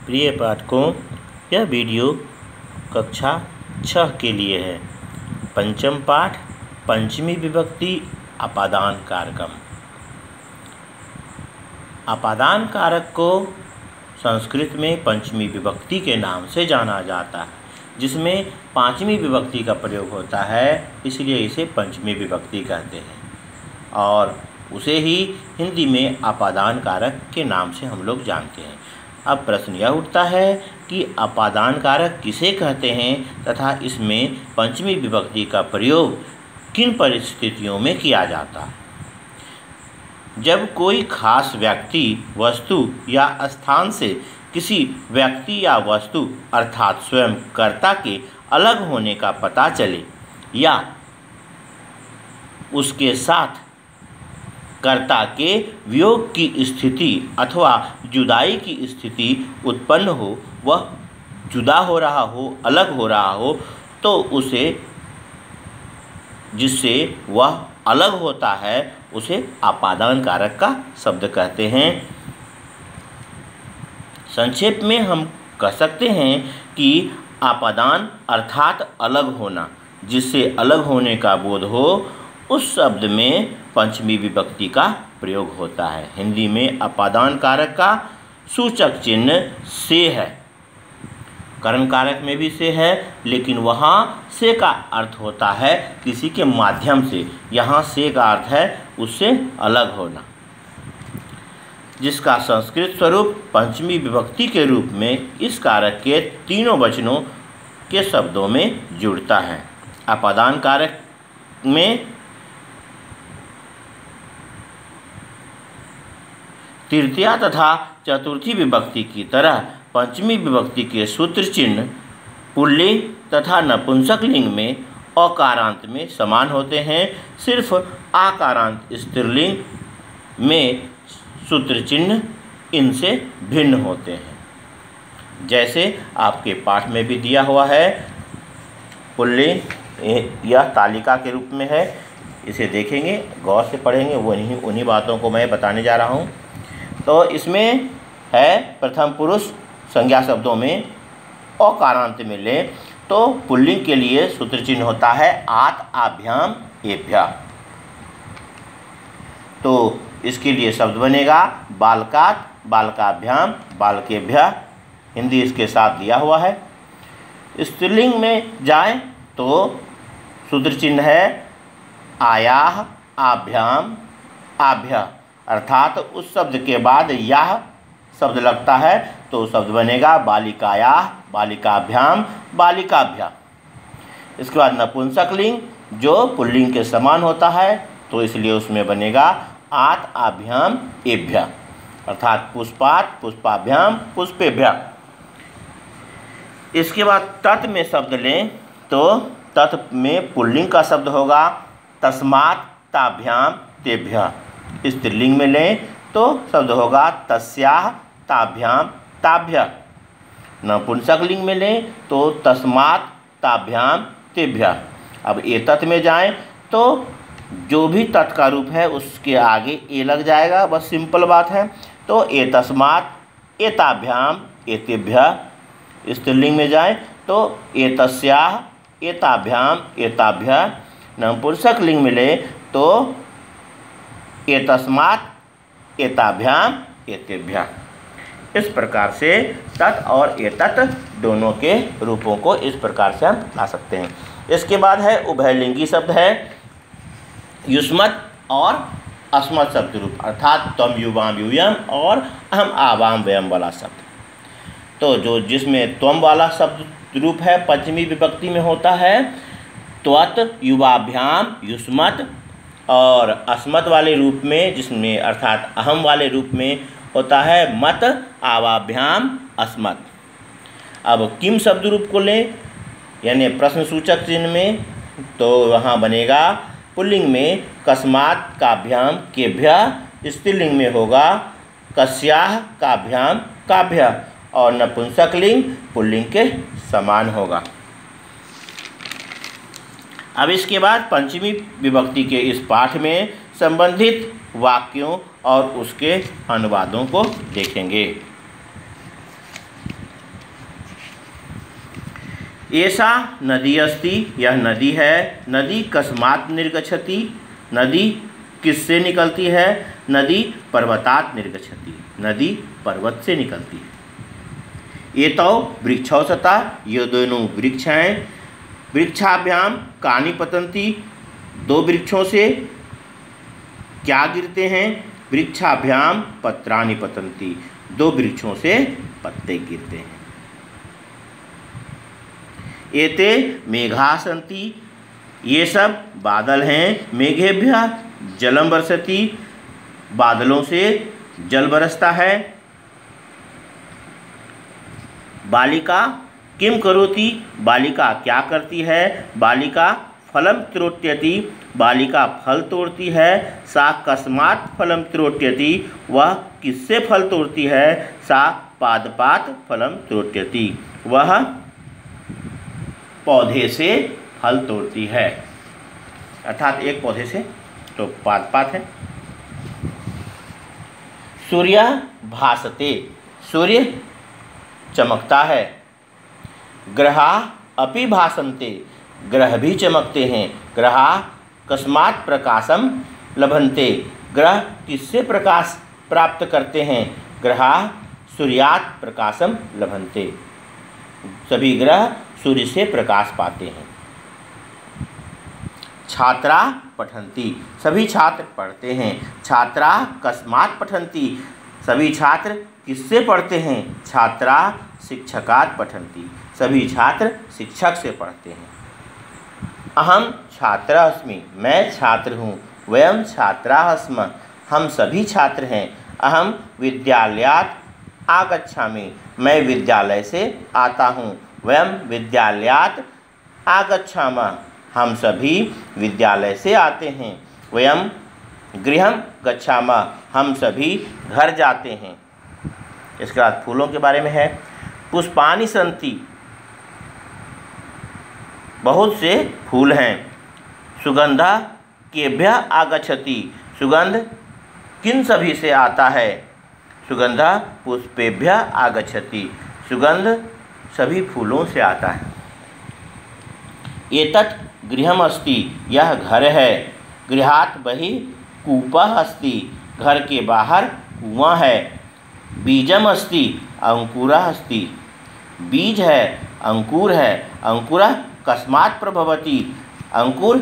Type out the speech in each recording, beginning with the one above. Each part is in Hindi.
प्रिय पाठकों, यह वीडियो कक्षा 6 के लिए है। पंचम पाठ, पंचमी विभक्ति अपादान कारकम। अपादान कारक को संस्कृत में पंचमी विभक्ति के नाम से जाना जाता है, जिसमें पांचवी विभक्ति का प्रयोग होता है, इसलिए इसे पंचमी विभक्ति कहते हैं और उसे ही हिंदी में अपादान कारक के नाम से हम लोग जानते हैं। अब प्रश्न यह उठता है कि अपादान कारक किसे कहते हैं तथा इसमें पंचमी विभक्ति का प्रयोग किन परिस्थितियों में किया जाता है। जब कोई खास व्यक्ति, वस्तु या स्थान से किसी व्यक्ति या वस्तु अर्थात स्वयं कर्ता के अलग होने का पता चले या उसके साथ कर्ता के वियोग की स्थिति अथवा जुदाई की स्थिति उत्पन्न हो, वह जुदा हो रहा हो, अलग हो रहा हो, तो उसे जिससे वह अलग होता है उसे अपादान कारक का शब्द कहते हैं। संक्षेप में हम कह सकते हैं कि अपादान अर्थात अलग होना, जिससे अलग होने का बोध हो, उस शब्द में पंचमी विभक्ति का प्रयोग होता है। हिंदी में अपादान कारक का सूचक चिन्ह से है। कर्म कारक में भी से है, लेकिन वहाँ से का अर्थ होता है किसी के माध्यम से, यहाँ से का अर्थ है उससे अलग होना, जिसका संस्कृत स्वरूप पंचमी विभक्ति के रूप में इस कारक के तीनों वचनों के शब्दों में जुड़ता है। अपादान कारक में तृतीया तथा चतुर्थी विभक्ति की तरह पंचमी विभक्ति के सूत्र चिन्ह पुल्लिंग तथा नपुंसक लिंग में अकारांत में समान होते हैं। सिर्फ आकारांत स्त्रीलिंग में सूत्र चिन्ह इनसे भिन्न होते हैं। जैसे आपके पाठ में भी दिया हुआ है, पुल्लिंग यह तालिका के रूप में है, इसे देखेंगे, गौर से पढ़ेंगे, उन्हीं बातों को मैं बताने जा रहा हूँ। तो इसमें है प्रथम पुरुष संज्ञा शब्दों में अकारांत में ले तो पुल्लिंग के लिए सूत्र चिन्ह होता है आत आभ्याम एभ्य। तो इसके लिए शब्द बनेगा बालकात बालकाभ्याम बालकेभ्य। हिंदी इसके साथ दिया हुआ है। स्त्रीलिंग में जाए तो सूत्र चिन्ह है आयाह आभ्याम आभ्य, अर्थात उस शब्द के बाद यह शब्द लगता है तो शब्द बनेगा बालिकायाः बालिकाभ्याम बालिकाभ्या। इसके बाद नपुंसक लिंग जो पुल्लिंग के समान होता है, तो इसलिए उसमें बनेगा आत आभ्याम एभ्य, अर्थात पुष्पात पुष्पाभ्याम पुष्पेभ्य। इसके बाद तत् में शब्द लें तो तत् में पुल्लिंग का शब्द होगा तस्मात् ताभ्याम तेभ्य। स्त्रीलिंग में लें तो शब्द होगा तस्याः ताभ्याम ताभ्य। नपुंसक लिंग में लें तो तस्मात् ताभ्याम तेभ्य। अब एतत् में जाएं तो जो भी तत् का रूप है उसके आगे ए लग जाएगा, बस सिंपल बात है। तो एतस्मात् एताभ्याम एतेभ्य। स्त्रीलिंग में जाएं तो एतस्याः एताभ्याम एताभ्य। नपुंसक लिंग में लें तो एतस्मात् एताभ्याम एतेभ्य। इस प्रकार से तत् और एतत् दोनों के रूपों को इस प्रकार से हम ला सकते हैं। इसके बाद है उभयलिंगी शब्द है युष्मत् और अस्मत् शब्द रूप, अर्थात त्वम युवाम यूयम और अहम आवाम वयम वाला शब्द। तो जो जिसमें त्वम वाला शब्द रूप है पंचमी विभक्ति में होता है त्वत् युवाभ्याम युष्मत्, और अस्मत् वाले रूप में जिसमें अर्थात अहम वाले रूप में होता है मत आवाभ्याम अस्मत्। अब किम शब्द रूप को लें यानी प्रश्न सूचक चिन्ह में, तो वहाँ बनेगा पुल्लिंग में कस्मात् काभ्याम केभ्य, स्त्रीलिंग में होगा कस्याः काभ्याम काभ्य, और नपुंसक लिंग पुल्लिंग के समान होगा। अब इसके बाद पंचमी विभक्ति के इस पाठ में संबंधित वाक्यों और उसके अनुवादों को देखेंगे। एषा नदी अस्ति, यह नदी है। नदी कस्मात् निर्गच्छति, नदी किससे निकलती है? नदी पर्वतात् निर्गच्छति, नदी पर्वत से निकलती है। एतौ वृक्षौ सता, ये दोनों वृक्ष हैं। वृक्षाभ्याम कानि पतन्ति, दो वृक्षों से क्या गिरते हैं? वृक्षाभ्याम पत्राणि पतन्ति, दो वृक्षों से पत्ते गिरते हैं। एते मेघा सन्ति, ये सब बादल हैं। मेघेभ्यः जलम वर्षति, बादलों से जल बरसता है। बालिका किम करोति, बालिका क्या करती है? बालिका फलम त्रोट्यति, बालिका फल तोड़ती है। सा कस्मात् फलम त्रोट्यति, वह किससे फल तोड़ती है? सा पादपात् फलम त्रोट्यति, वह पौधे से फल तोड़ती है, अर्थात एक पौधे से, तो पादपात है। सूर्य भासते, सूर्य चमकता है। ग्रहा अपि भासन्ते, ग्रह भी चमकते हैं। ग्रहा कस्मात् प्रकाशम लभन्ते, ग्रह किससे प्रकाश प्राप्त करते हैं? ग्रहा सूर्यात् प्रकाशम लभन्ते, सभी ग्रह सूर्य से प्रकाश पाते हैं। छात्रा पठन्ति, सभी छात्र पढ़ते हैं। छात्रा कस्मात् पठन्ति, सभी छात्र किससे पढ़ते हैं? छात्रा शिक्षकात् पठन्ति, सभी छात्र शिक्षक से पढ़ते हैं। अहम छात्र अस्मि, मैं छात्र हूँ। वयम छात्राः स्मः, हम सभी छात्र हैं। अहम विद्यालयात् आगच्छामि, मैं विद्यालय से आता हूँ। वयम विद्यालयात् आगच्छामः, हम सभी विद्यालय से आते हैं। वयम गृहं गच्छामः, हम सभी घर जाते हैं। इसके बाद फूलों के बारे में है। पुष्पाणि सन्ति, बहुत से फूल हैं। सुगंधा केभ्यः आगच्छति, सुगंध किन सभी से आता है? सुगंधा पुष्पेभ्यः आगच्छति, सुगंध सभी फूलों से आता है। एतत् गृहम् अस्ति, यह घर है। गृहात् बहिः कूपः अस्ति, घर के बाहर कुआं है। बीजम अस्ति, अंकुरः अस्ति, बीज है, अंकुर है। अंकुरः कस्मात् प्रभवति, अंकुर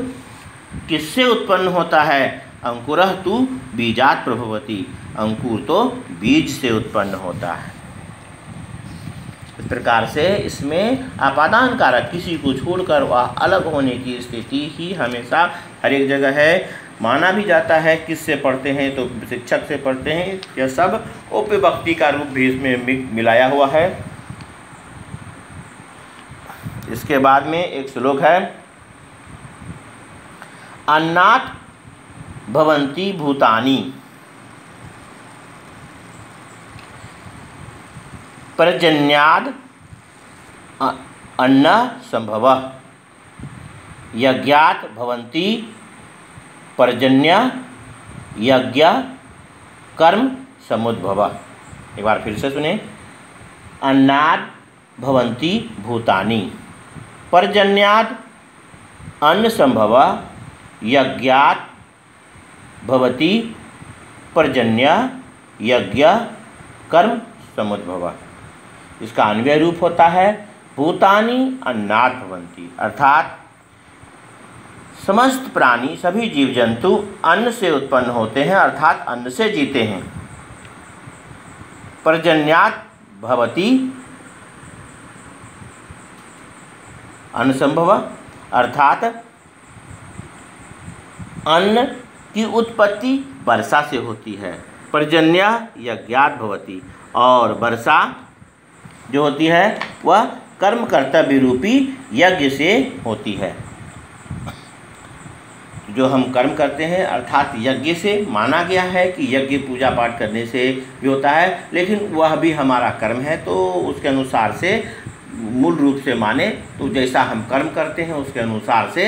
किससे उत्पन्न होता है? अंकुरः तु बीजात् प्रभवति, अंकुर तो बीज से उत्पन्न होता है। इस प्रकार से इसमें अपादान कारक किसी को छोड़कर वह अलग होने की स्थिति ही हमेशा हर एक जगह है। माना भी जाता है किससे पढ़ते हैं? तो शिक्षक से पढ़ते हैं। यह सब उपविभक्ति का रूप भी इसमें मिलाया हुआ है। इसके बाद में एक श्लोक है। अन्नात् भवन्ति भूतानि, पर्जन्याद् अन्न संभवः, यज्ञात् भवन्ति पर्जन्य यज्ञ कर्म समुद्भवः। एक बार फिर से सुने। अन्नाद् भवन्ति भूतानि, पर्जन्याद् अन्न संभवः, यज्ञात् भवति पर्जन्य यज्ञ कर्म समुद्भवः। इसका अन्वय रूप होता है भूतानि अन्नात् भवन्ति, अर्थात समस्त प्राणी सभी जीव जंतु अन्न से उत्पन्न होते हैं, अर्थात अन्न से जीते हैं। पर्जन्यात् भवति अन्न संभव, अर्थात अन्न की उत्पत्ति वर्षा से होती है। पर्जन्य यज्ञात् भवति, और वर्षा जो होती है वह कर्म कर्तव्य रूपी यज्ञ से होती है। जो हम कर्म करते हैं अर्थात यज्ञ से माना गया है कि यज्ञ पूजा पाठ करने से भी होता है, लेकिन वह भी हमारा कर्म है, तो उसके अनुसार से मूल रूप से माने तो जैसा हम कर्म करते हैं उसके अनुसार से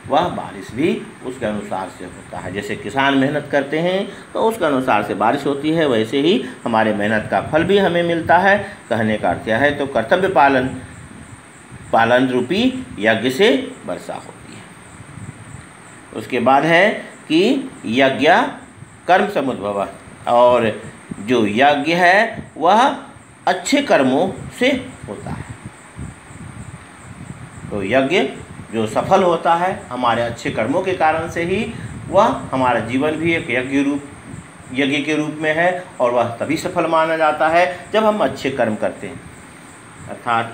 वह बारिश भी उसके अनुसार से होता है। जैसे किसान मेहनत करते हैं तो उसके अनुसार से बारिश होती है, वैसे ही हमारे मेहनत का फल भी हमें मिलता है। कहने का अर्थ है तो कर्तव्य पालन पालन रूपी यज्ञ से वर्षा होती है। उसके बाद है कि यज्ञ कर्म समुद्भव, और जो यज्ञ है वह अच्छे कर्मों से होता है। तो यज्ञ जो सफल होता है हमारे अच्छे कर्मों के कारण से ही, वह हमारा जीवन भी एक यज्ञ के रूप में है, और वह तभी सफल माना जाता है जब हम अच्छे कर्म करते हैं। अर्थात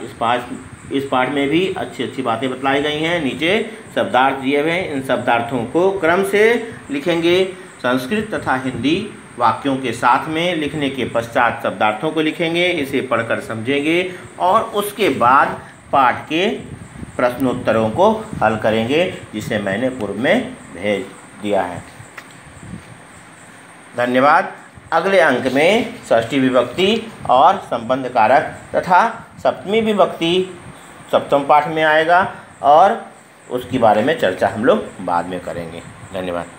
इस पाठ में भी अच्छी अच्छी बातें बतलाई गई हैं। नीचे शब्दार्थ दिए हुए हैं, इन शब्दार्थों को क्रम से लिखेंगे। संस्कृत तथा हिंदी वाक्यों के साथ में लिखने के पश्चात शब्दार्थों को लिखेंगे, इसे पढ़कर समझेंगे और उसके बाद पाठ के प्रश्नोत्तरों को हल करेंगे, जिसे मैंने पूर्व में भेज दिया है। धन्यवाद। अगले अंक में षष्ठी विभक्ति और संबंध कारक तथा सप्तमी विभक्ति सप्तम पाठ में आएगा, और उसके बारे में चर्चा हम लोग बाद में करेंगे। धन्यवाद।